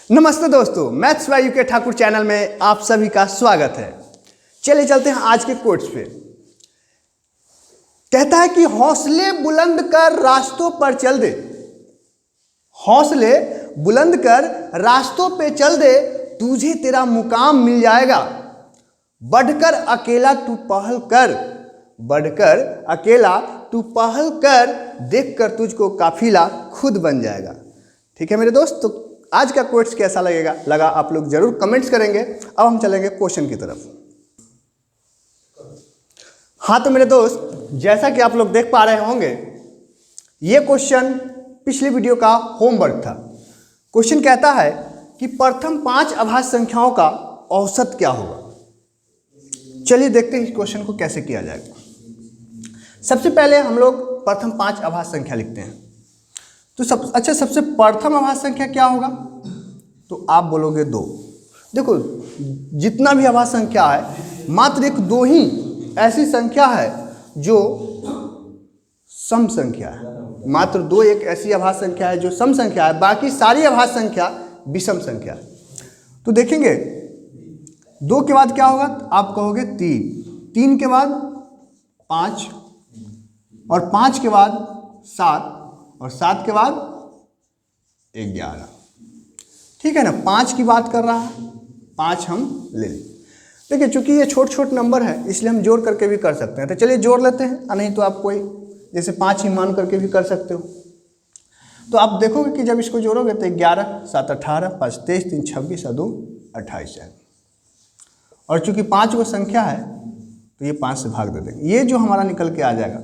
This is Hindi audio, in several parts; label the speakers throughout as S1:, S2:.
S1: नमस्ते दोस्तों, maths by UK Thakur channel में आप सभी का स्वागत है। चलिए चलते हैं आज के कोट्स पे। कहता है कि हौसले बुलंद कर रास्तों पर चल दे, हौसले बुलंद कर रास्तों पे चल दे, तुझे तेरा मुकाम मिल जाएगा। बढ़कर अकेला तू पहल कर, बढ़कर अकेला तू पहल कर, देखकर तुझको काफिला खुद बन जाएगा। ठीक है मेरे दोस्त, तो आज का कोट्स कैसा लगा आप लोग जरूर कमेंट्स करेंगे। अब हम चलेंगे क्वेश्चन की तरफ। हाँ तो मेरे दोस्त, जैसा कि आप लोग देख पा रहे होंगे, ये क्वेश्चन पिछली वीडियो का होमवर्क था। क्वेश्चन कहता है कि प्रथम 5 अभाज्य संख्याओं का औसत क्या होगा। चलिए देखते हैं इस क्वेश्चन को कैसे किया जाएगा। सबसे पहले हम लोग प्रथम 5 अभाज्य संख्या लिखते हैं। तो सबसे प्रथम अभाज्य संख्या क्या होगा, तो आप बोलोगे 2। देखो, जितना भी अभाज्य संख्या है, मात्र एक 2 ही ऐसी संख्या है जो सम संख्या है। मात्र 2 एक ऐसी अभाज्य संख्या है जो सम संख्या है, बाकी सारी अभाज्य संख्या विषम संख्या है। तो देखेंगे 2 के बाद क्या होगा, आप कहोगे 3 के बाद 5 और 5 के बाद 7 और 7 के बाद 11। ठीक है ना, 5 की बात कर रहा है, 5 हम ले लें। देखिए चूंकि ये छोट नंबर है इसलिए हम जोड़ करके भी कर सकते हैं। तो चलिए जोड़ लेते हैं, नहीं तो आप कोई जैसे 5 ही मान करके भी कर सकते हो। तो आप देखोगे कि जब इसको जोड़ोगे तो 11, 7 18, 5 23, 3 26 और 2 28 है। और चूंकि 5 वो संख्या है तो ये 5 से भाग दे देंगे, ये जो हमारा निकल के आ जाएगा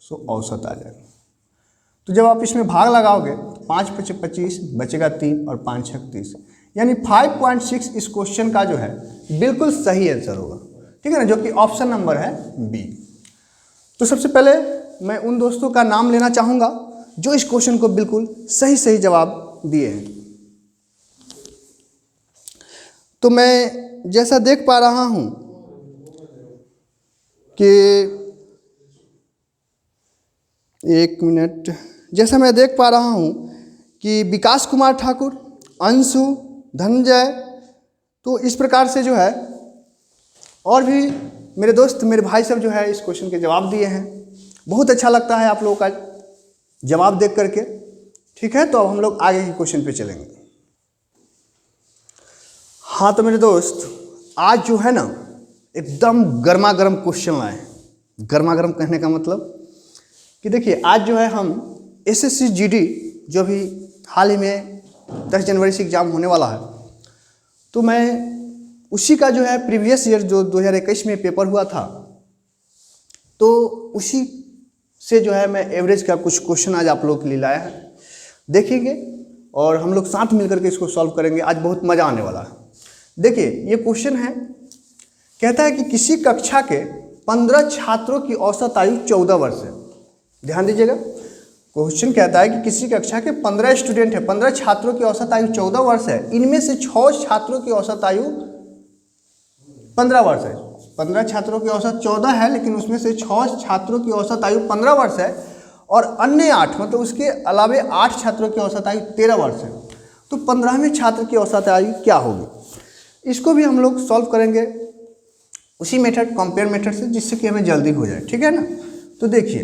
S1: सो औसत आ जाएगा। तो जब आप इसमें भाग लगाओगे तो 5 × 25 बचेगा 3 और 5 × 30, यानी 5.6 इस क्वेश्चन का जो है बिल्कुल सही आंसर होगा। ठीक है ना, जो कि ऑप्शन नंबर है बी। तो सबसे पहले मैं उन दोस्तों का नाम लेना चाहूँगा जो इस क्वेश्चन को बिल्कुल सही जवाब दिए हैं। तो मैं जैसा देख पा रहा हूँ कि एक मिनट, जैसा मैं देख पा रहा हूँ कि विकास कुमार ठाकुर, अंशु, धनंजय, तो इस प्रकार से जो है और भी मेरे दोस्त मेरे भाई सब जो है इस क्वेश्चन के जवाब दिए हैं। बहुत अच्छा लगता है आप लोगों का जवाब देख करके। ठीक है, तो अब हम लोग आगे के क्वेश्चन पे चलेंगे। हाँ तो मेरे दोस्त, आज जो है ना एकदम गर्मा गर्म क्वेश्चन लाए हैं। गर्मा गर्म कहने का मतलब कि देखिए आज जो है हम SSC GD जो भी हाल ही में 10 जनवरी से एग्ज़ाम होने वाला है, तो मैं उसी का जो है प्रीवियस ईयर जो 2021 में पेपर हुआ था, तो उसी से जो है मैं एवरेज का कुछ क्वेश्चन आज आप लोगों के लिए लाया है। देखेंगे और हम लोग साथ मिलकर के इसको सॉल्व करेंगे। आज बहुत मज़ा आने वाला है। देखिए ये क्वेश्चन है, कहता है कि किसी कक्षा के 15 छात्रों की औसत आयु 14 वर्ष है। ध्यान दीजिएगा, क्वेश्चन कहता है कि किसी कक्षा के 15 स्टूडेंट है, 15 छात्रों की औसत आयु 14 वर्ष है। इनमें से 6 छात्रों की औसत आयु 15 वर्ष है। 15 छात्रों की औसत 14 है, लेकिन उसमें से 6 छात्रों की औसत आयु 15 वर्ष है और अन्य 8 मतलब उसके अलावे 8 छात्रों की औसत आयु 13 वर्ष है। तो 15वें छात्र की औसत आयु क्या होगी, इसको भी हम लोग सॉल्व करेंगे उसी मेथड, कंपेयर मेथड से, जिससे कि हमें जल्दी हो जाए। ठीक है ना। तो देखिए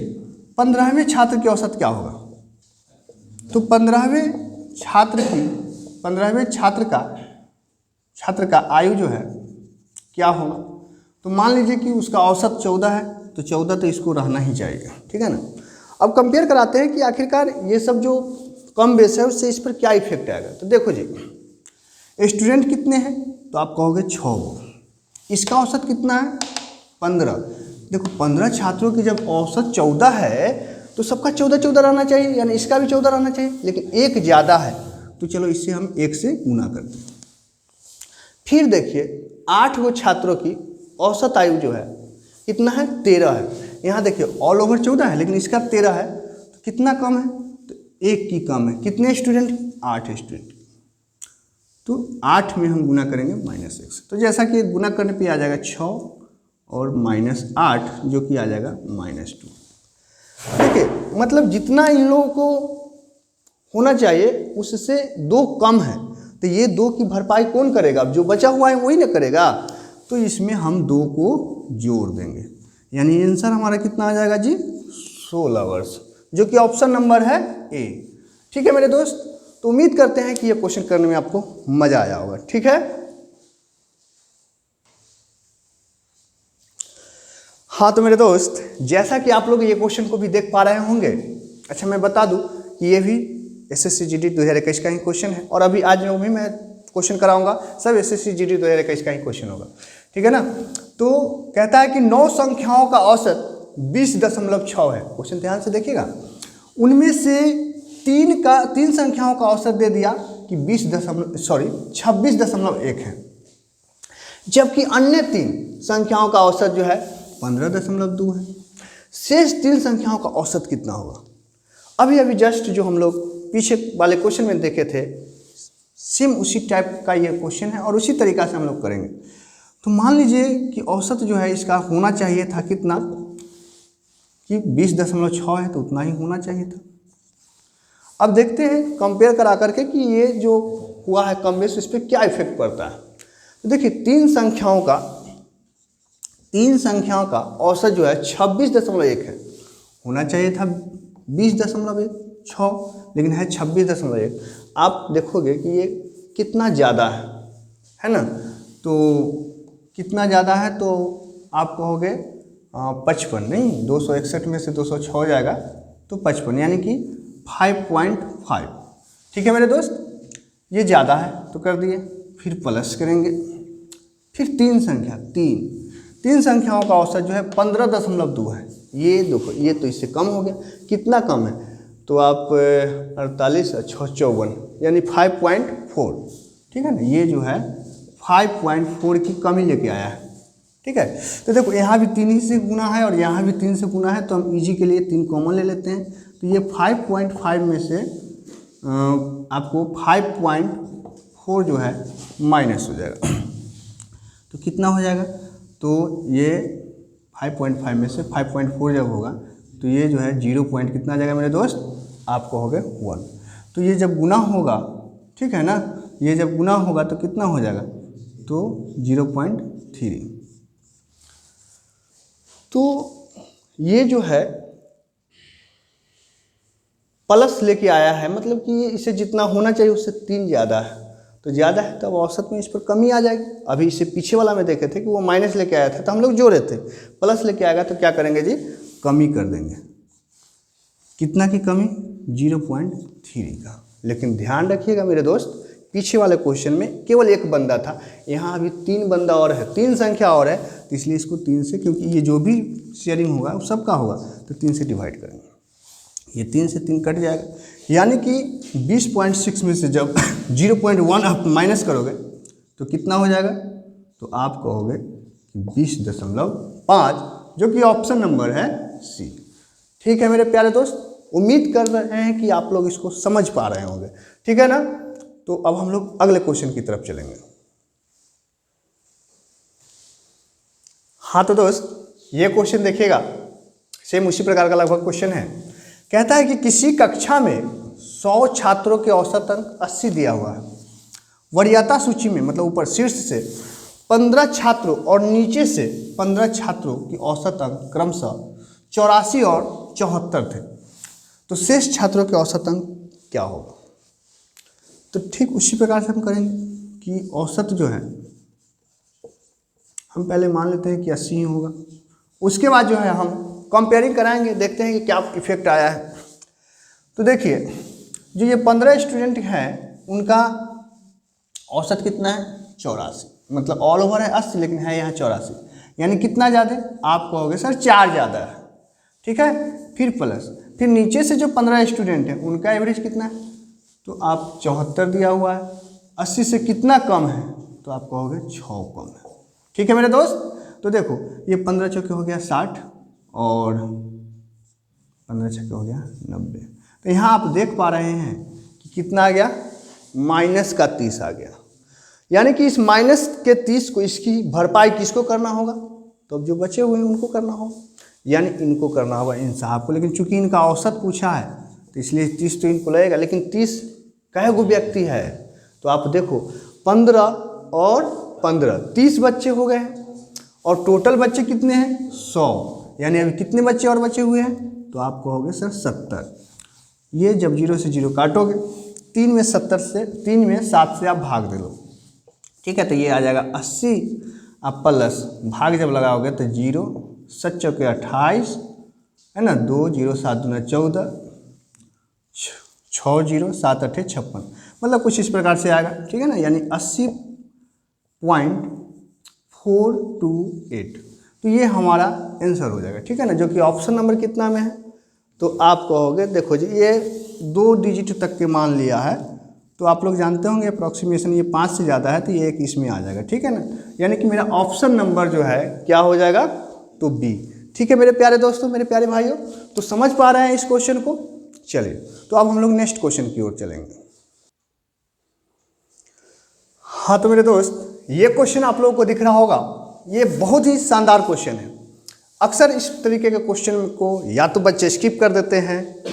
S1: 15वें छात्र की औसत क्या होगा, तो 15वें छात्र का आयु जो है क्या होगा। तो मान लीजिए कि उसका औसत 14 है, तो 14 तो इसको रहना ही चाहिए। ठीक है ना। अब कंपेयर कराते हैं कि आखिरकार ये सब जो कम बेस है उससे इस पर क्या इफेक्ट आएगा। तो देखो जी, स्टूडेंट कितने हैं, तो आप कहोगे 6। इसका औसत कितना है, 15। देखो 15 छात्रों की जब औसत 14 है तो सबका 14 रहना चाहिए, यानी इसका भी 14 रहना चाहिए, लेकिन एक ज़्यादा है तो चलो इससे हम 1 से गुना करते हैं। फिर देखिए 8 गो छात्रों की औसत आयु जो है कितना है, 13 है। यहाँ देखिए ऑल ओवर 14 है, लेकिन इसका 13 है, तो कितना कम है, तो 1 की कम है। कितने स्टूडेंट, 8 स्टूडेंट। तो 8 में हम गुना करेंगे -1 से, तो जैसा कि गुना करने पे आ जाएगा 6 और -8 जो कि आ जाएगा -2। देखिए मतलब जितना इन लोगों को होना चाहिए उससे 2 कम है, तो ये 2 की भरपाई कौन करेगा? अब जो बचा हुआ है वही ना करेगा। तो इसमें हम 2 को जोड़ देंगे, यानी आंसर हमारा कितना आ जाएगा जी? 16 वर्ष, जो कि ऑप्शन नंबर है ए। ठीक है मेरे दोस्त, तो उम्मीद करते हैं कि ये क्वेश्चन करने में आपको मजा आया होगा। ठीक है, हाँ तो मेरे दोस्त, जैसा कि आप लोग ये क्वेश्चन को भी देख पा रहे होंगे, अच्छा मैं बता दूं कि ये भी एसएससी जीडी 2021 का ही क्वेश्चन है, और अभी आज जो भी मैं क्वेश्चन कराऊंगा सब एसएससी जीडी 2021 का ही क्वेश्चन होगा। ठीक है ना। तो कहता है कि 9 संख्याओं का औसत 20.6 है। क्वेश्चन ध्यान से देखिएगा, उनमें से 3 संख्याओं का औसत दे दिया कि 26.1 है, जबकि अन्य 3 संख्याओं का औसत जो है 15.2 है। शेष 3 संख्याओं का औसत कितना होगा? अभी अभी जस्ट जो हम लोग पीछे वाले क्वेश्चन में देखे थे, सेम उसी टाइप का ये क्वेश्चन है और उसी तरीका से हम लोग करेंगे। तो मान लीजिए कि औसत जो है इसका होना चाहिए था कितना, कि 20.6 है, तो उतना ही होना चाहिए था। अब देखते हैं कंपेयर करा करके कि ये जो हुआ है कम बेस, इस पर क्या इफेक्ट पड़ता है। तो देखिए 3 संख्याओं का औसत जो है 26.1 है, होना चाहिए था 20.6, लेकिन है 26.1। आप देखोगे कि ये कितना ज़्यादा है ना। तो कितना ज़्यादा है, तो आप कहोगे 55 नहीं, 261 में से 206 हो जाएगा तो 55, यानी कि 5.5। ठीक है मेरे दोस्त, ये ज़्यादा है तो कर दिए, फिर प्लस करेंगे, फिर 3 संख्याओं का औसत जो है 15.2 है। ये देखो, ये तो इससे कम हो गया। कितना कम है? तो आप 48 और 54, यानी 5.4। ठीक है ना, ये जो है 5.4 की कमी लेके आया है। ठीक है, तो देखो यहाँ भी 3 ही से गुना है और यहाँ भी 3 से गुना है, तो हम इजी के लिए 3 कॉमन ले लेते हैं। तो ये 5.5 में से आपको 5.4 जो है माइनस हो जाएगा। तो कितना हो जाएगा? तो ये 5.5 में से 5.4 जब होगा तो ये जो है 0 पॉइंट कितना आ जाएगा मेरे दोस्त? आप कहोगे 1। तो ये जब गुना होगा, ठीक है ना, ये जब गुना होगा तो कितना हो जाएगा? तो 0.3। तो ये जो है प्लस लेके आया है, मतलब कि ये इसे जितना होना चाहिए उससे 3 ज़्यादा है, तो ज़्यादा है तो अब औसत में इस पर कमी आ जाएगी। अभी इससे पीछे वाला में देखे थे कि वो माइनस लेके आया था तो हम लोग जोड़े थे, प्लस लेके आएगा तो क्या करेंगे जी? कमी कर देंगे। कितना की कमी? 0.3 का। लेकिन ध्यान रखिएगा मेरे दोस्त, पीछे वाले क्वेश्चन में केवल 1 बंदा था, यहाँ अभी 3 बंदा और है, 3 संख्या और है, तो इसलिए इसको 3 से, क्योंकि ये जो भी शेयरिंग होगा वो सबका होगा, तो 3 से डिवाइड करेंगे। ये 3 से 3 कट जाएगा, यानी कि 20.6 में से जब 0.1 आप माइनस करोगे तो कितना हो जाएगा? तो आप कहोगे कि 20.5, जो कि ऑप्शन नंबर है सी। ठीक है मेरे प्यारे दोस्त, उम्मीद कर रहे हैं कि आप लोग इसको समझ पा रहे होंगे। ठीक है ना। तो अब हम लोग अगले क्वेश्चन की तरफ चलेंगे। हाँ तो दोस्त, ये क्वेश्चन देखिएगा, सेम उसी प्रकार का लगभग क्वेश्चन है। कहता है कि किसी कक्षा में 100 छात्रों के औसत अंक 80 दिया हुआ है। वरीयता सूची में, मतलब ऊपर शीर्ष से 15 छात्रों और नीचे से 15 छात्रों की औसत अंक क्रमशः 84 और 74 थे, तो शेष छात्रों के औसत अंक क्या होगा? तो ठीक उसी प्रकार से हम करेंगे कि औसत जो है हम पहले मान लेते हैं कि 80 ही होगा, उसके बाद जो है हम कंपेयरिंग कराएंगे, देखते हैं कि क्या इफेक्ट आया है। तो देखिए, जो ये 15 स्टूडेंट हैं उनका औसत कितना है? 84, मतलब ऑल ओवर है 80 लेकिन है यहाँ 84, यानी कितना ज़्यादा? आप कहोगे सर 4 ज़्यादा है। ठीक है, फिर प्लस, फिर नीचे से जो 15 स्टूडेंट हैं उनका एवरेज कितना है? तो आप 74 दिया हुआ है, 80 से कितना कम है? तो आप कहोगे 6 कम है। ठीक है मेरे दोस्त, तो देखो ये 15 चौके हो गया 60 और 15 छक्के हो गया 90। तो यहाँ आप देख पा रहे हैं कि कितना आ गया? माइनस का 30 आ गया, यानी कि इस माइनस के 30 को, इसकी भरपाई किसको करना होगा? तो अब जो बचे हुए हैं उनको करना होगा, यानी इनको करना होगा, इन साहब को। लेकिन चूंकि इनका औसत पूछा है तो इसलिए 30 तो इनको लगेगा, लेकिन 30 कई गो व्यक्ति है तो आप देखो 15 और 15 30 बच्चे हो गए हैं और टोटल बच्चे कितने हैं 100, यानी अभी कितने बच्चे और बचे हुए हैं, तो आप कहोगे सर 70। ये जब 0 से 0 काटोगे 3 में 70 से 3 में 7 से आप भाग दे लो, ठीक है, तो ये आ जाएगा 80। आप प्लस भाग जब लगाओगे तो 0 7 चौके 28 है ना, 2 0 7 दूना 14 6 0 7 8 56, मतलब कुछ इस प्रकार से आएगा, ठीक है ना, यानी 80.428। तो ये हमारा आंसर हो जाएगा, ठीक है ना, जो कि ऑप्शन नंबर कितना में है, तो आप कहोगे देखो जी ये 2 डिजिट तक के मान लिया है, तो आप लोग जानते होंगे अप्रॉक्सीमेशन ये 5 से ज़्यादा है तो ये एक इसमें आ जाएगा, ठीक है ना, यानी कि मेरा ऑप्शन नंबर जो है क्या हो जाएगा, तो बी। ठीक है मेरे प्यारे दोस्तों, मेरे प्यारे भाइयों, तो समझ पा रहे हैं इस क्वेश्चन को। चलिए तो अब हम लोग नेक्स्ट क्वेश्चन की ओर चलेंगे। हाँ तो मेरे दोस्त, ये क्वेश्चन आप लोगों को दिख रहा होगा, ये बहुत ही शानदार क्वेश्चन है। अक्सर इस तरीके के क्वेश्चन को या तो बच्चे स्किप कर देते हैं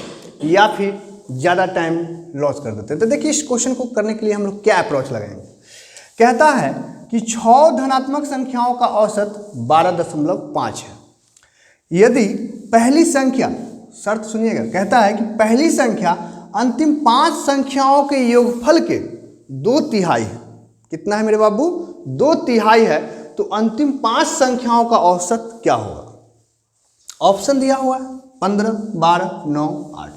S1: या फिर ज़्यादा टाइम लॉस कर देते हैं। तो देखिए इस क्वेश्चन को करने के लिए हम लोग क्या अप्रोच लगाएंगे। कहता है कि 6 धनात्मक संख्याओं का औसत 12.5 है। यदि पहली संख्या, शर्त सुनिएगा, कहता है कि पहली संख्या अंतिम 5 संख्याओं के योगफल के 2/3 है। कितना है मेरे बाबू, 2/3 है, तो अंतिम 5 संख्याओं का औसत क्या होगा। ऑप्शन दिया हुआ है 15 12 9 8।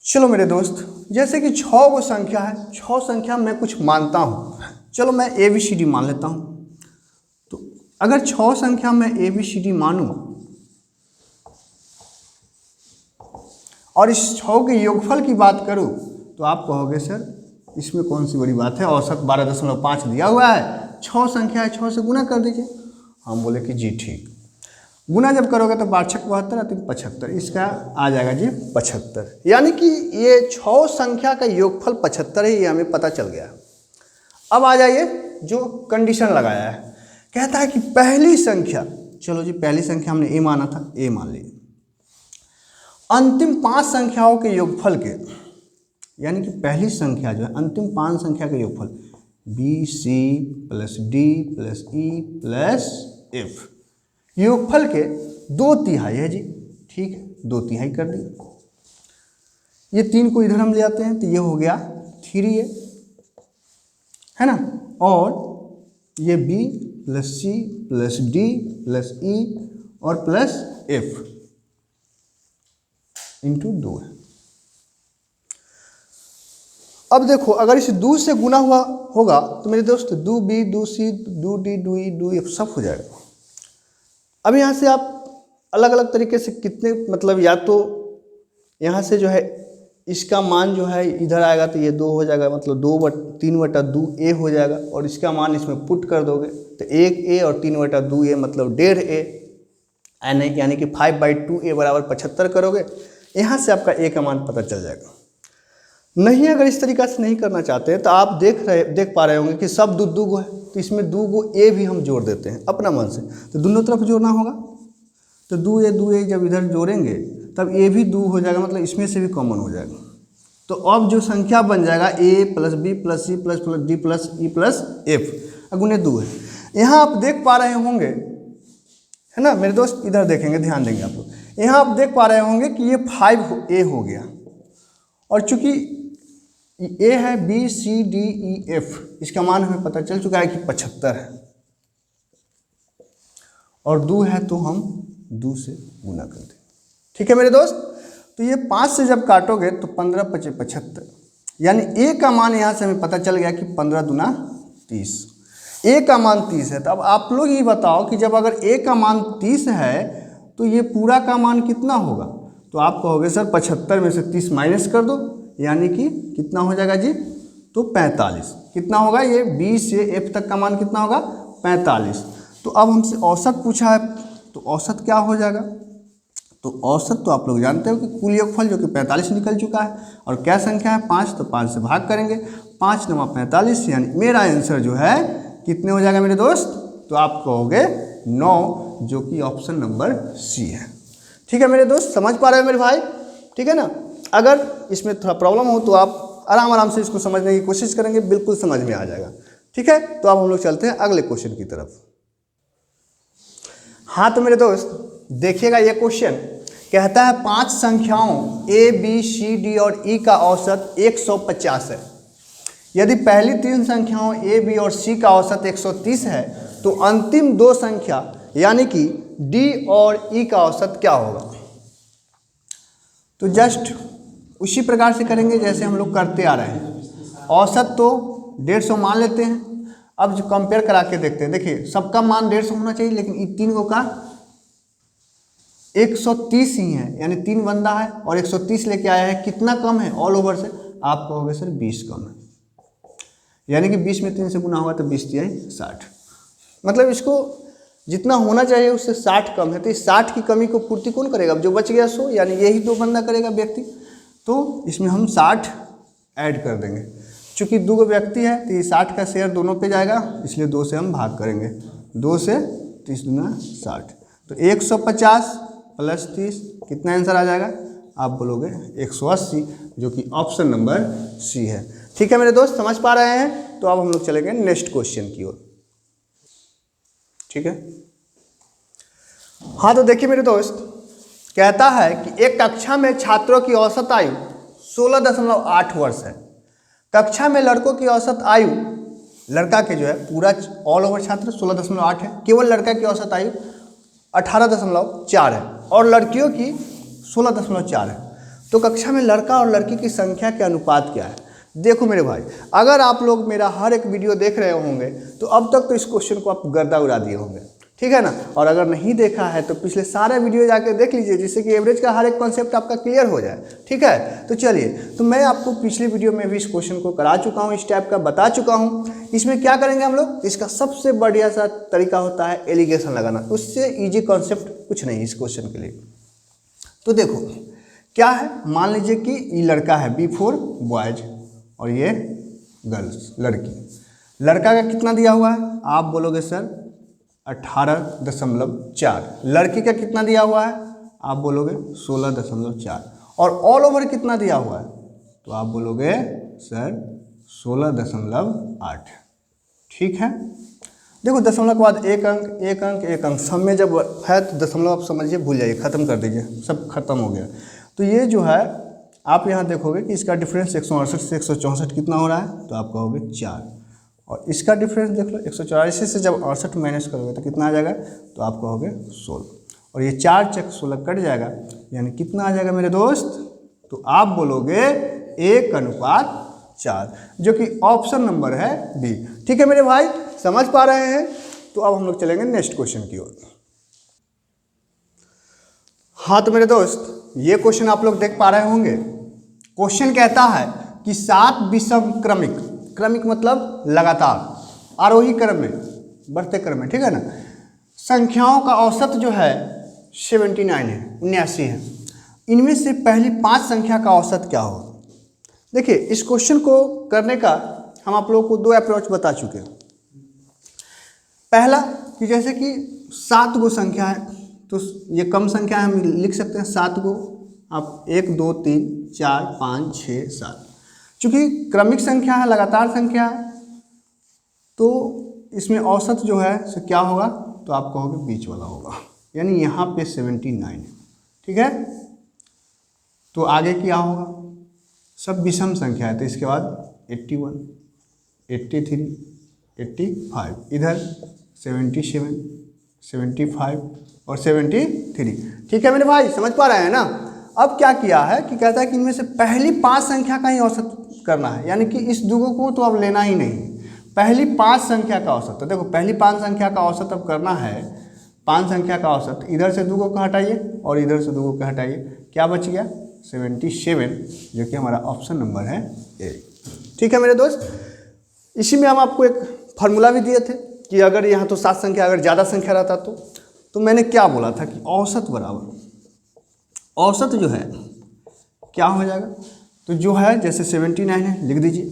S1: चलो मेरे दोस्त, जैसे कि 6 वो संख्या है, 6 संख्या मैं कुछ मानता हूँ, चलो मैं ABCD मान लेता हूँ। तो अगर 6 संख्या मैं ABCD मानूँ और इस 6 के योगफल की बात करूँ तो आप कहोगे सर इसमें कौन सी बड़ी बात है, औसत 12.5 दिया हुआ है, 6 संख्या है, 6 से गुना कर दीजिए। हम बोले कि जी ठीक। गुना जब करोगे तो 5 6 72 तो 75, इसका आ जाएगा जी 75, यानी कि ये 6 संख्या का योगफल 75 है, ये हमें पता चल गया। अब आ जाइए जो कंडीशन लगाया है, कहता है कि पहली संख्या, चलो जी पहली संख्या हमने ए माना था, ए मान ली, अंतिम 5 संख्याओं के योगफल के, यानी कि पहली संख्या जो है अंतिम 5 संख्या के योगफल BC + D + E + F, योगफल के 2/3 है जी, ठीक है, 2/3 कर दिए। ये 3 को इधर हम ले आते हैं तो ये हो गया 3A है ना, और ये B + C + D + E और +F × 2 है। अब देखो अगर इस 2 से गुना हुआ होगा तो मेरे दोस्त 2B 2C 2D 2E 2F सब हो जाएगा। अब यहाँ से आप अलग अलग तरीके से कितने, मतलब या तो यहाँ से जो है इसका मान जो है इधर आएगा तो ये 2 हो जाएगा, मतलब 3/2A हो जाएगा, और इसका मान इसमें पुट कर दोगे तो 1A और 3/2A मतलब 1.5A, यानी कि 5/2A = 75 करोगे, यहाँ से आपका A का मान पता चल जाएगा। नहीं अगर इस तरीक़ा से नहीं करना चाहते तो आप देख पा रहे होंगे कि सब 2 गो है, तो इसमें 2 गो A भी हम जोड़ देते हैं अपना मन से, तो दोनों तरफ जोड़ना होगा, तो 2A जब इधर जोड़ेंगे तब A भी 2 हो जाएगा, मतलब इसमें से भी कॉमन हो जाएगा। तो अब जो संख्या बन जाएगा A + B + C + D + E + F × 2 है। यहाँ आप देख पा रहे होंगे है ना मेरे दोस्त, इधर देखेंगे, ध्यान देंगे आप लोग, यहाँ आप देख पा रहे होंगे कि ये 5A हो गया, और चूंकि A है B C D E F, इसका मान हमें पता चल चुका है कि 75 है, और 2 है तो हम 2 से गुना कर दें। ठीक है मेरे दोस्त, तो ये 5 से जब काटोगे तो 15 × 5 = 75, यानी A का मान यहाँ से हमें पता चल गया कि 15 दूना 30, A का मान 30 है। तो अब आप लोग ये बताओ कि जब अगर A का मान 30 है तो ये पूरा का मान कितना होगा, तो आप कहोगे सर 75 में से 30 माइनस कर दो, यानी कि कितना हो जाएगा जी, तो 45। कितना होगा, ये B से F तक का मान कितना होगा, 45। तो अब हमसे औसत पूछा है, तो औसत क्या हो जाएगा, तो औसत तो आप लोग जानते हो कि कुल योगफल जो कि 45 निकल चुका है, और क्या संख्या है 5, तो 5 से भाग करेंगे, 5 × 9 = 45, यानी मेरा आंसर जो है कितने हो जाएगा मेरे दोस्त, तो आप कहोगे 9, जो कि ऑप्शन नंबर C है। ठीक है मेरे दोस्त, समझ पा रहे हो मेरे भाई, ठीक है ना। अगर इसमें थोड़ा प्रॉब्लम हो तो आप आराम आराम से इसको समझने की कोशिश करेंगे, बिल्कुल समझ में आ जाएगा। ठीक है, तो अब हम लोग चलते हैं अगले क्वेश्चन की तरफ। हाँ तो मेरे दोस्त देखिएगा, ये क्वेश्चन कहता है 5 संख्याओं ए बी सी डी और ई का औसत 150 है। यदि पहली 3 संख्याओं ए बी और सी का औसत 130 है तो अंतिम 2 संख्या यानी कि डी और ई का औसत क्या होगा। तो जस्ट उसी प्रकार से करेंगे जैसे हम लोग करते आ रहे हैं। औसत तो 150 मान लेते हैं। अब जो कंपेयर करा के देखते हैं, देखिए सबका मान 150 होना चाहिए, लेकिन इन तीनों का 130 ही है, यानी 3 बंदा है और 130 लेके आया है। कितना कम है ऑल ओवर से, आप कहोगे सर 20 कम है, यानी कि 20 में 3 से गुना हुआ तो 20 तिहाई 60, मतलब इसको जितना होना चाहिए उससे 60 कम है। तो इस 60 की कमी को पूर्ति कौन करेगा, अब जो बच गया सो, यानी यही 2 बंदा करेगा व्यक्ति। तो इसमें हम 60 ऐड कर देंगे। चूँकि 2 व्यक्ति है तो ये 60 का शेयर दोनों पे जाएगा, इसलिए 2 से हम भाग करेंगे। 2 से 30 दूना 60, तो 150 प्लस 30 कितना आंसर आ जाएगा, आप बोलोगे 180, जो कि ऑप्शन नंबर सी है। ठीक है मेरे दोस्त, समझ पा रहे हैं। तो अब हम लोग चलेंगे नेक्स्ट क्वेश्चन की ओर। ठीक है, हाँ तो देखिए मेरे दोस्त, कहता है कि एक कक्षा में छात्रों की औसत आयु 16.8 वर्ष है। कक्षा में लड़कों की औसत आयु, लड़का के जो है पूरा ऑल ओवर छात्र 16.8 है, केवल लड़का की औसत आयु 18.4 है और लड़कियों की 16.4 है। तो कक्षा में लड़का और लड़की की संख्या के अनुपात क्या है। देखो मेरे भाई, अगर आप लोग मेरा हर एक वीडियो देख रहे होंगे तो अब तक तो इस क्वेश्चन को आप गर्दा उड़ा दिए होंगे, ठीक है ना। और अगर नहीं देखा है तो पिछले सारे वीडियो जाके देख लीजिए, जिससे कि एवरेज का हर एक कॉन्सेप्ट आपका क्लियर हो जाए। ठीक है, तो चलिए, तो मैं आपको पिछले वीडियो में भी इस क्वेश्चन को करा चुका हूँ, इस टाइप का बता चुका हूँ। इसमें क्या करेंगे हम लोग, इसका सबसे बढ़िया सा तरीका होता है एलिगेशन लगाना, उससे ईजी कॉन्सेप्ट कुछ नहीं इस क्वेश्चन के लिए। तो देखो क्या है, मान लीजिए कि ये लड़का है B4 बॉयज और ये गर्ल्स लड़की। लड़का का कितना दिया हुआ है, आप बोलोगे सर 18.4। लड़की का कितना दिया हुआ है, आप बोलोगे 16.4। और ऑल ओवर कितना दिया हुआ है, तो आप बोलोगे सर 16.8। ठीक है, देखो दशमलव के बाद एक अंक एक अंक एक अंक, सब में जब है तो दशमलव आप समझिए भूल जाइए, ख़त्म कर दीजिए, सब खत्म हो गया। तो ये जो है आप यहाँ देखोगे कि इसका डिफरेंस 168 से 164 कितना हो रहा है, तो आप कहोगे 4। और इसका डिफरेंस देख लो, 184 से जब 68 माइनस करोगे तो कितना आ जाएगा, तो आप कहोगे 16। और ये 4 चक 16 कट जाएगा, यानी कितना आ जाएगा मेरे दोस्त, तो आप बोलोगे 1:4, जो कि ऑप्शन नंबर है बी। ठीक है मेरे भाई, समझ पा रहे हैं। तो अब हम लोग चलेंगे नेक्स्ट क्वेश्चन की ओर। हाँ तो मेरे दोस्त, ये क्वेश्चन आप लोग देख पा रहे होंगे। क्वेश्चन कहता है कि 7 विषम क्रमिक, क्रमिक मतलब लगातार आरोही क्रम में, बढ़ते क्रम में, ठीक है ना, संख्याओं का औसत जो है 79 है, 79 है। इनमें से पहली 5 संख्या का औसत क्या होगा। देखिए इस क्वेश्चन को करने का हम आप लोगों को 2 अप्रोच बता चुके हैं। पहला कि जैसे कि 7 गो संख्या है, तो ये कम संख्या है, हम लिख सकते हैं 7 गो। आप 1 2 3 4 5 6 7, चूँकि क्रमिक संख्या है, लगातार संख्या है, तो इसमें औसत जो है सो क्या होगा, तो आप कहोगे बीच वाला होगा, यानी यहाँ पे 79 है। ठीक है, तो आगे क्या होगा, सब विषम संख्या है, तो इसके बाद 81 83 85, इधर 77 75 और 73। ठीक है मेरे भाई, समझ पा रहे हैं ना। अब क्या किया है कि कहता है कि इनमें से पहली 5 संख्या का ही औसत करना है, यानी कि इस दुगो को तो अब लेना ही नहीं, पहली 5 संख्या का औसत। तो देखो पहली 5 संख्या का औसत अब करना है, 5 संख्या का औसत, इधर से 2 को हटाइए और इधर से 2 को हटाइए, क्या बच गया 77, जो कि हमारा ऑप्शन नंबर है ए। ठीक है मेरे दोस्त, इसी में हम आपको एक फार्मूला भी दिए थे कि अगर यहाँ तो 7 संख्या, अगर ज़्यादा संख्या रहता तो मैंने क्या बोला था कि औसत बराबर, औसत जो है क्या हो जाएगा, तो जो है जैसे 79 है लिख दीजिए।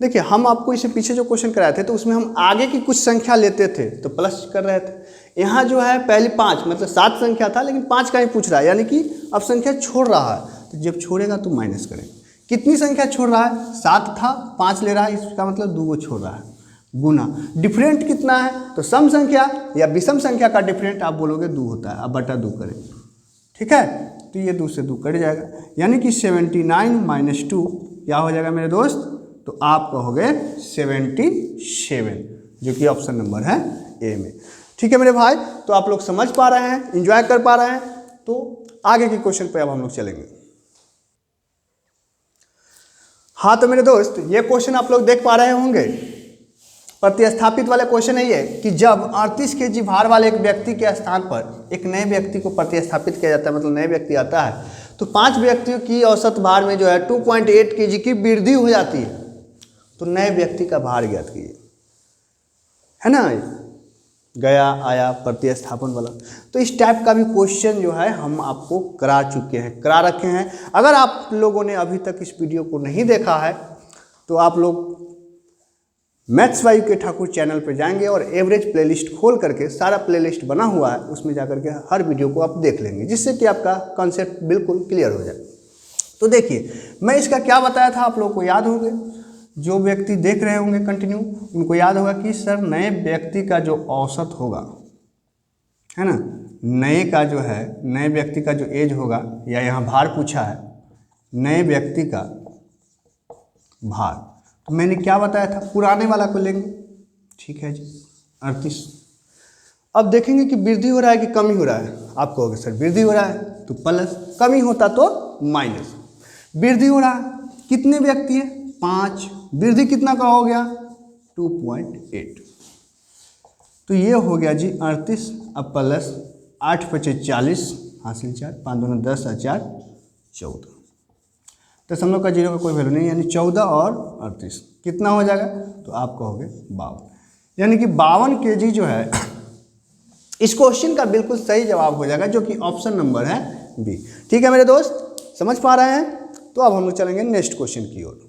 S1: देखिए हम आपको इससे पीछे जो क्वेश्चन कराए थे तो उसमें हम आगे की कुछ संख्या लेते थे तो प्लस कर रहे थे। यहाँ जो है पहले 5 मतलब 7 संख्या था, लेकिन 5 का ही पूछ रहा है, यानी कि अब संख्या छोड़ रहा है, तो जब छोड़ेगा तो माइनस करें। कितनी संख्या छोड़ रहा है, 7 था, 5 ले रहा है, इसका मतलब 2 को छोड़ रहा है, गुना। डिफरेंट कितना है, तो सम संख्या या विषम संख्या का डिफरेंट आप बोलोगे 2 होता है, अब बटा 2 करें, ठीक है, तो ये 2 से 2 कट जाएगा, यानी कि 79 - 2 क्या हो जाएगा मेरे दोस्त, तो आप कहोगे 77, जो कि ऑप्शन नंबर है ए में। ठीक है मेरे भाई, तो आप लोग समझ पा रहे हैं, एंजॉय कर पा रहे हैं, तो आगे के क्वेश्चन पे अब हम लोग चलेंगे। हाँ तो मेरे दोस्त, ये क्वेश्चन आप लोग देख पा रहे होंगे, प्रतिस्थापित वाले क्वेश्चन है ये कि जब 38 kg भार वाले एक व्यक्ति के स्थान पर एक नए व्यक्ति को प्रतिस्थापित किया जाता है, मतलब नए व्यक्ति आता है, तो 5 व्यक्तियों की औसत भार में जो है 2.8 kg की वृद्धि हो जाती है, तो नए व्यक्ति का भार ज्ञात कीजिए, है ना, गया आया प्रतिस्थापन वाला। तो इस टाइप का भी क्वेश्चन जो है हम आपको करा चुके हैं, करा रखे हैं। अगर आप लोगों ने अभी तक इस वीडियो को नहीं देखा है तो आप लोग maths by UK Thakur channel पर जाएंगे और एवरेज प्लेलिस्ट खोल करके, सारा प्लेलिस्ट बना हुआ है, उसमें जाकर के हर वीडियो को आप देख लेंगे, जिससे कि आपका कॉन्सेप्ट बिल्कुल क्लियर हो जाए। तो देखिए, मैं इसका क्या बताया था, आप लोगों को याद होंगे, जो व्यक्ति देख रहे होंगे कंटिन्यू, उनको याद होगा कि सर नए व्यक्ति का जो औसत होगा, है ना, नए का जो है, नए व्यक्ति का जो एज होगा, या यहाँ भार पूछा है, नए व्यक्ति का भार, तो मैंने क्या बताया था, पुराने वाला को लेंगे, ठीक है जी, 38। अब देखेंगे कि वृद्धि हो रहा है कि कमी हो रहा है, आप कहोगे सर वृद्धि हो रहा है तो प्लस, कमी होता तो माइनस। वृद्धि हो रहा है, कितने व्यक्ति है, 5, वृद्धि कितना का हो गया, 2.8, तो ये हो गया जी 38, अब प्लस 8 × 5 = 40, हासिल 4, 5 × 2 = 10 और 4 = 14, दशमलव का 0 का कोई वैल्यू नहीं, यानी 14 और 38 कितना हो जाएगा, तो आप कहोगे 52, यानी कि 52 kg जो है इस क्वेश्चन का बिल्कुल सही जवाब हो जाएगा, जो कि ऑप्शन नंबर है बी। ठीक है मेरे दोस्त, समझ पा रहे हैं, तो अब हम लोग चलेंगे नेक्स्ट क्वेश्चन की ओर।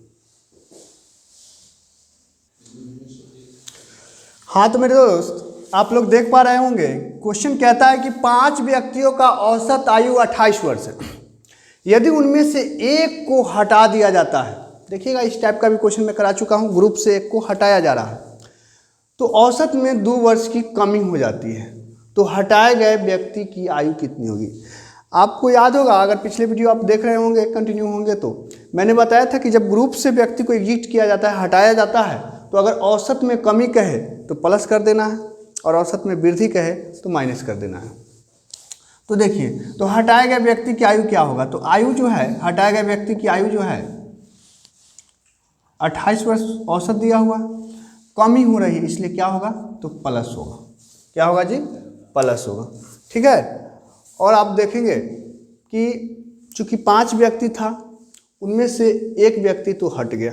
S1: हाँ तो मेरे दोस्त, आप लोग देख पा रहे होंगे, क्वेश्चन कहता है कि 5 व्यक्तियों का औसत आयु 28 वर्ष है, यदि उनमें से एक को हटा दिया जाता है, देखिएगा इस टाइप का भी क्वेश्चन मैं करा चुका हूँ, ग्रुप से एक को हटाया जा रहा है, तो औसत में 2 वर्ष की कमी हो जाती है, तो हटाए गए व्यक्ति की आयु कितनी होगी। आपको याद होगा, अगर पिछले वीडियो आप देख रहे होंगे, कंटिन्यू होंगे, तो मैंने बताया था कि जब ग्रुप से व्यक्ति को एग्जिट किया जाता है, हटाया जाता है, तो अगर औसत में कमी कहे तो प्लस कर देना है, और औसत में वृद्धि कहे तो माइनस कर देना है। तो देखिए, तो हटाए गए व्यक्ति की आयु क्या होगा, तो आयु जो है, हटाए गए व्यक्ति की आयु जो है 28 वर्ष औसत दिया हुआ, कमी हो रही है, इसलिए क्या होगा, तो प्लस होगा, क्या होगा जी, प्लस होगा, ठीक है। और आप देखेंगे कि चूंकि 5 व्यक्ति था, उनमें से एक व्यक्ति तो हट गया,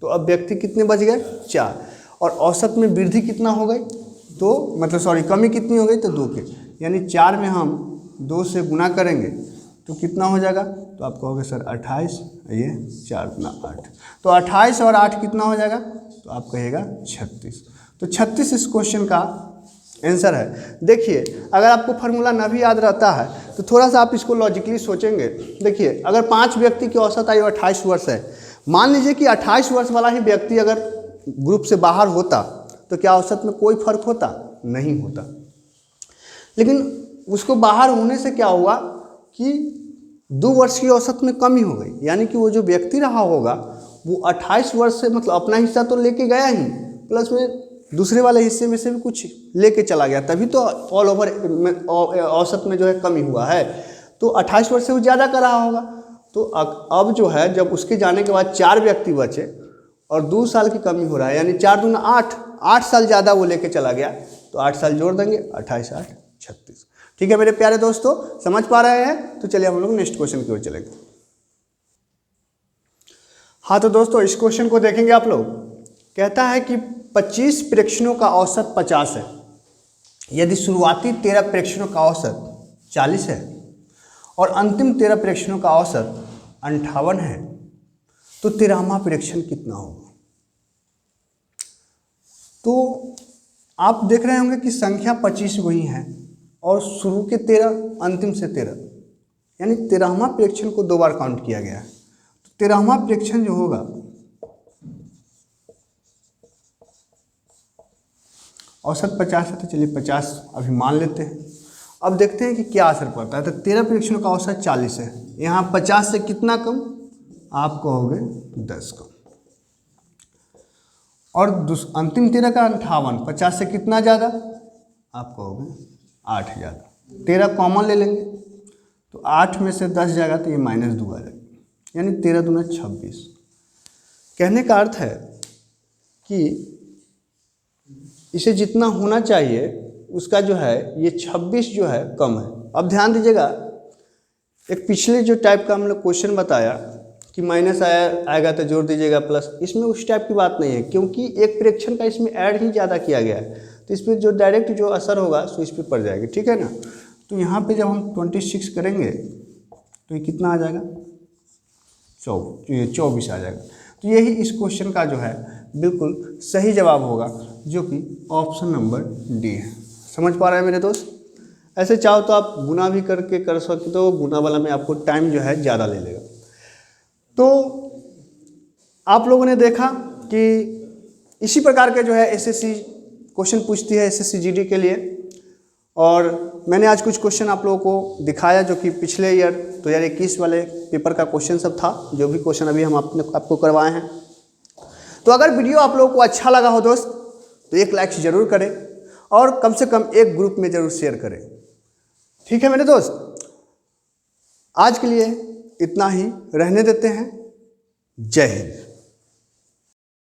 S1: तो अब व्यक्ति कितने बच गए, 4, और औसत में वृद्धि कितना हो गई, तो मतलब सॉरी कमी कितनी हो गई, तो 2 के, यानी 4 में हम 2 से गुना करेंगे तो कितना हो जाएगा, तो आप कहोगे सर 28, ये 4 × 8, तो 28 और 8 कितना हो जाएगा, तो आप कहेगा 36, तो 36 इस क्वेश्चन का आंसर है। देखिए, अगर आपको फार्मूला ना भी याद रहता है तो थोड़ा सा आप इसको लॉजिकली सोचेंगे। देखिए, अगर 5 व्यक्ति की औसत आयु 28 वर्ष है, मान लीजिए कि 28 वर्ष वाला ही व्यक्ति अगर ग्रुप से बाहर होता, तो क्या औसत में कोई फर्क होता, नहीं होता, लेकिन उसको बाहर होने से क्या हुआ कि 2 वर्ष की औसत में कमी हो गई, यानी कि वो जो व्यक्ति रहा होगा वो 28 वर्ष से मतलब अपना हिस्सा तो लेके गया ही, प्लस में दूसरे वाले हिस्से में से भी कुछ लेके चला गया, तभी तो ऑल ओवर औसत में जो है कमी हुआ है, तो 28 वर्ष से वो ज़्यादा कर रहा होगा। तो अब जो है, जब उसके जाने के बाद 4 व्यक्ति बचे और 2 साल की कमी हो रहा है, यानी 4 दूना 8 साल ज़्यादा वो लेके चला गया, तो 8 साल जोड़ देंगे, 28 8 36। ठीक है मेरे प्यारे दोस्तों, समझ पा रहे हैं, तो चलिए हम लोग नेक्स्ट क्वेश्चन की ओर चलेंगे। हाँ तो दोस्तों, इस क्वेश्चन को देखेंगे आप लोग, कहता है कि 25 प्रेक्षणों का औसत 50 है, यदि शुरुआती 13 प्रेक्षणों का औसत 40 है और अंतिम 13 प्रेक्षणों का औसत 58 है, तो 13वां प्रेक्षण कितना होगा। तो आप देख रहे होंगे कि संख्या 25 वही है और शुरू के 13, अंतिम से 13, यानी 13वां प्रेक्षण को 2 बार काउंट किया गया है, तो 13वां प्रेक्षण जो होगा औसत 50 है, तो चलिए 50 अभी मान लेते हैं। अब देखते हैं कि क्या असर पड़ता है। तो 13 प्रेक्षणों का औसत 40 है, यहाँ 50 से कितना कम, आप कहोगे 10 कम। और अंतिम 13 का 58, 50 से कितना ज़्यादा, आप कहोगे 8 ज़्यादा। 13 कॉमन ले लेंगे तो 8 में से 10 जाएगा तो ये -2 आ जाएगा, यानी 13 दूना 26। कहने का अर्थ है कि इसे जितना होना चाहिए उसका जो है ये 26 जो है कम है। अब ध्यान दीजिएगा, एक पिछले जो टाइप का हम लोग क्वेश्चन बताया कि माइनस आएगा तो जोड़ दीजिएगा प्लस, इसमें उस टाइप की बात नहीं है, क्योंकि एक प्रेक्षण का इसमें ऐड ही ज़्यादा किया गया है, तो इस पर जो डायरेक्ट जो असर होगा सो इस पर पड़ जाएगी, ठीक है ना। तो यहाँ पे जब हम 26 करेंगे तो ये कितना आ जाएगा, 24 आ जाएगा। तो यही इस क्वेश्चन का जो है बिल्कुल सही जवाब होगा, जो कि ऑप्शन नंबर डी है। समझ पा रहे हैं मेरे दोस्त। ऐसे चाहो तो आप गुना भी करके कर सकते हो, गुना वाला में आपको टाइम जो है ज़्यादा ले लेगा। तो आप लोगों ने देखा कि इसी प्रकार के जो है एसएससी क्वेश्चन पूछती है एसएससी जीडी के लिए, और मैंने आज कुछ क्वेश्चन आप लोगों को दिखाया जो कि पिछले ईयर 2021 वाले पेपर का क्वेश्चन सब था, जो भी क्वेश्चन अभी हम आपको करवाए हैं। तो अगर वीडियो आप लोगों को अच्छा लगा हो दोस्त तो एक लाइक ज़रूर करें और कम से कम एक ग्रुप में ज़रूर शेयर करें, ठीक है मेरे दोस्त। आज के लिए इतना ही रहने देते हैं। जय हिंद।